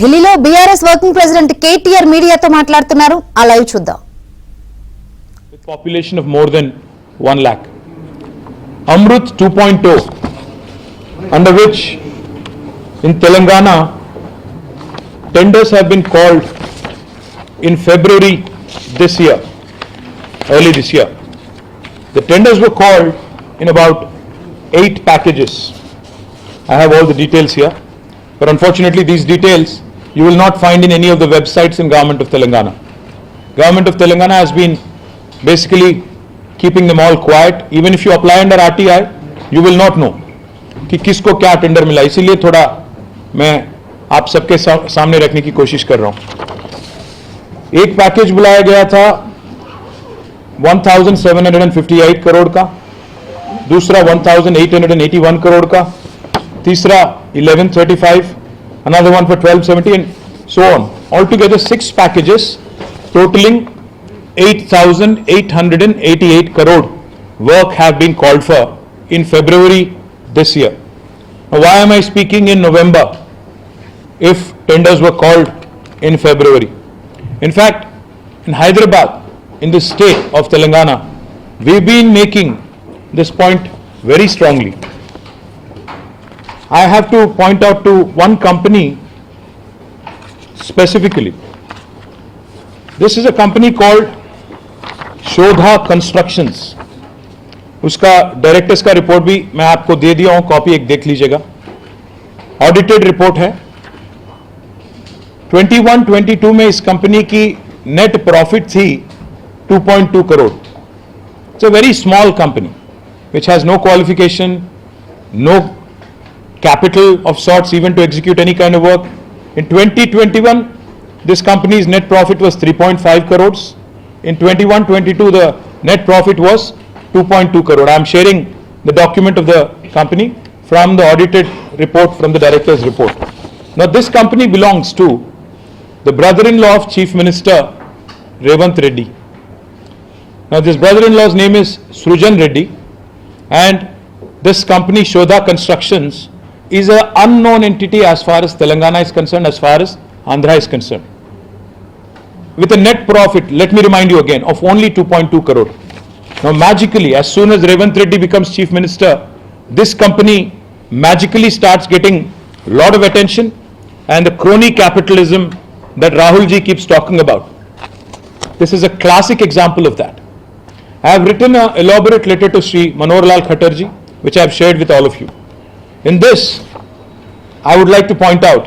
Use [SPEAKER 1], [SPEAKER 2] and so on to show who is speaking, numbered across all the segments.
[SPEAKER 1] ఢిల్లీలో BRS working president KTR మీడియాతో మాట్లాడుతున్నారు. ఆ లైవ్ చూద్దాం.
[SPEAKER 2] With population of more than 1 lakh. Amrut 2.0, under which in Telangana tenders have been called in February this year, early this year. The tenders were called in about 8 packages. I have all the details here, but unfortunately these details you will not find in any of the websites in Government of Telangana. Government of Telangana has been basically keeping them all quiet. Even if you apply under RTI, you will not know कि किसको क्या tender मिला. इसीलिए थोड़ा मैं आप सबके सामने रखने की कोशिश कर रहा हूं. एक पैकेज बुलाया गया था 1758 करोड़ का, दूसरा 1881 करोड़ का, तीसरा 1135, another one for 1270 and so on. Altogether 6 packages totaling 8,888 crore work have been called for in February this year. Now, why am I speaking in November if tenders were called in February? In fact, in Hyderabad, in the state of Telangana, we've been making this point very strongly. I have to point out to one company specifically. This is a company called शोधा constructions. उसका directors का report भी मैं आपको दे दिया हूं, copy एक देख लीजिएगा. ऑडिटेड रिपोर्ट है. 21-22 में इस कंपनी की नेट प्रॉफिट थी 2.2 crore. It's a very small company which has no qualification, no capital of sorts even to execute any kind of work. In 2021, this company's net profit was 3.5 crores. In 21-22, the net profit was 2.2 crore. I am sharing the document of the company from the audited report from the director's report. Now, this company belongs to the brother-in-law of Chief Minister Revant Reddy. Now, this brother-in-law's name is Srujan Reddy, and this company Shodha Constructions is an unknown entity as far as Telangana is concerned, as far as Andhra is concerned. With a net profit, let me remind you again, of only 2.2 crore. Now magically, as soon as Revant Reddy becomes Chief Minister, this company magically starts getting a lot of attention, and the crony capitalism that Rahul ji keeps talking about. This is a classic example of that. I have written an elaborate letter to Sri Manohar Lal Khattar ji, which I have shared with all of you. In this, I would like to point out,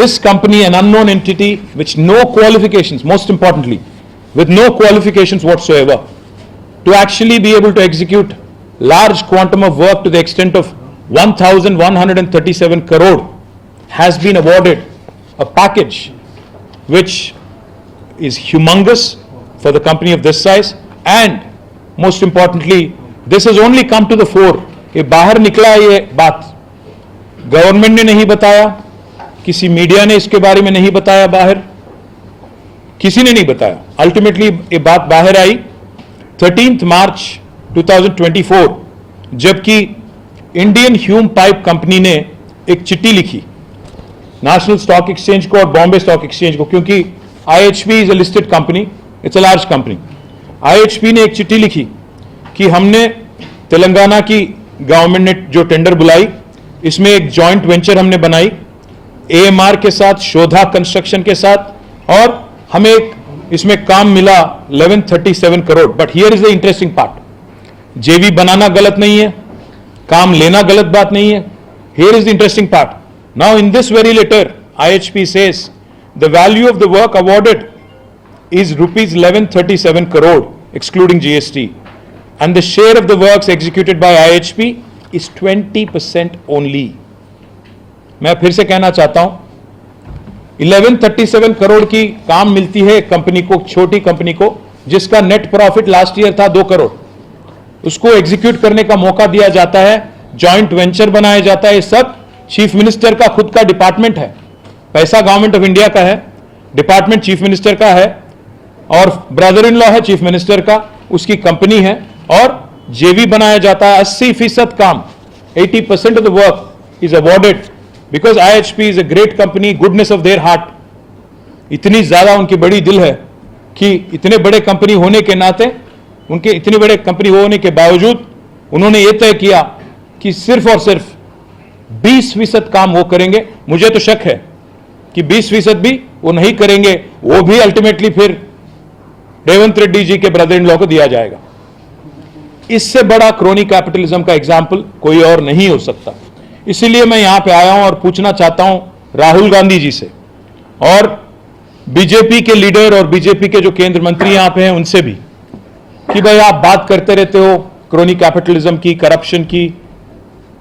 [SPEAKER 2] this company, an unknown entity which no qualifications, most importantly, with no qualifications whatsoever, to actually be able to execute large quantum of work to the extent of 1,137 crore, has been awarded a package which is humongous for the company of this size, and most importantly, this has only come to the fore. ये बाहर निकला, ये बात government ने नहीं बताया, किसी media ने इसके बारे में नहीं बताया, बाहर किसी ने नहीं बताया. अल्टीमेटली ये बात बाहर आई 13 मार्च 2024, जबकि इंडियन ह्यूम पाइप कंपनी ने एक चिट्ठी लिखी नेशनल स्टॉक एक्सचेंज को और बॉम्बे स्टॉक एक्सचेंज को, क्योंकि IHP is a listed company, it's a large company. IHP ने एक चिट्ठी लिखी कि हमने तेलंगाना की गवर्नमेंट ने जो टेंडर बुलाई, इसमें एक जॉइंट वेंचर हमने बनाई AMR के साथ, शोधा कंस्ट्रक्शन के साथ, और हमें एक इसमें काम मिला 1137 crore. But here is the interesting part. जेवी बनाना गलत नहीं है, काम लेना गलत बात नहीं है. Here is the interesting part. Now in this very later IHP says the value of the work awarded is ₹1137 crore excluding GST. And the share of the works executed by IHP is 20% only. मैं फिर से कहना चाहता हूं, 1137 करोड़ की काम मिलती है कंपनी को, छोटी कंपनी को, जिसका नेट प्रॉफिट लास्ट ईयर था 2 करोड़. उसको एग्जीक्यूट करने का मौका दिया जाता है, जॉइंट वेंचर बनाया जाता है. सब चीफ मिनिस्टर का खुद का डिपार्टमेंट है. पैसा गवर्नमेंट ऑफ इंडिया का है, डिपार्टमेंट चीफ मिनिस्टर का है, और ब्रदर इन लॉ है चीफ मिनिस्टर का, उसकी कंपनी है, और जेवी बनाया जाता है. 80% काम, 80% of the work is awarded because IHP is a great company, goodness of their heart, इतनी ज्यादा उनकी बड़ी दिल है कि इतने बड़े कंपनी होने के नाते, उनके इतनी बड़े कंपनी होने के बावजूद उन्होंने ये तय किया कि सिर्फ और सिर्फ 20% काम वो करेंगे। मुझे तो शक है कि 20% भी वो नहीं करेंगे, वो भी अल्टीमेटली फिर रेवंत रेड्डी जी के ब्रदर इन लॉ को दिया जाएगा। इससे बड़ा क्रोनी कैपिटलिज्म का एग्जाम्पल कोई और नहीं हो सकता। इसीलिए मैं यहां पे आया हूं और पूछना चाहता हूं राहुल गांधी जी से और बीजेपी के लीडर और बीजेपी के जो केंद्र मंत्री यहां पे हैं उनसे भी, कि भाई आप बात करते रहते हो क्रोनी कैपिटलिज्म की, करप्शन की,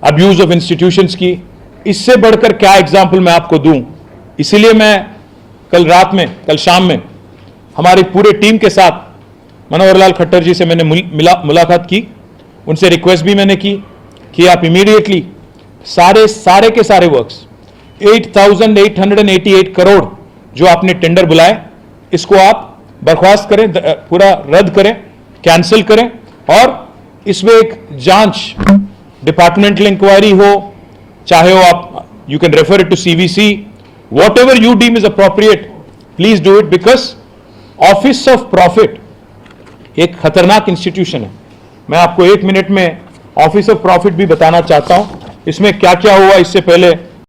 [SPEAKER 2] अब्यूज ऑफ इंस्टीट्यूशंस की, इससे बढ़कर क्या एग्जाम्पल मैं आपको दूं। इसीलिए मैं कल शाम में हमारी पूरे टीम के साथ मनोहर लाल खट्टर जी से मैंने मुलाकात की, उनसे रिक्वेस्ट भी मैंने की कि आप इमीडिएटली सारे के सारे वर्क्स 8,888 करोड़ जो आपने टेंडर बुलाए, इसको आप बर्खास्त करें, पूरा रद्द करें, कैंसिल करें, और इसमें एक जांच, डिपार्टमेंटल इंक्वायरी हो, चाहे हो आप, you can refer it to CVC, whatever you deem is appropriate, please do it, because office of profit एक खतरनाक इंस्टीट्यूशन है। मैं आपको 1 मिनट में ऑफिस ऑफ प्रॉफिट भी बताना चाहता हूं, इसमें क्या क्या हुआ इससे पहले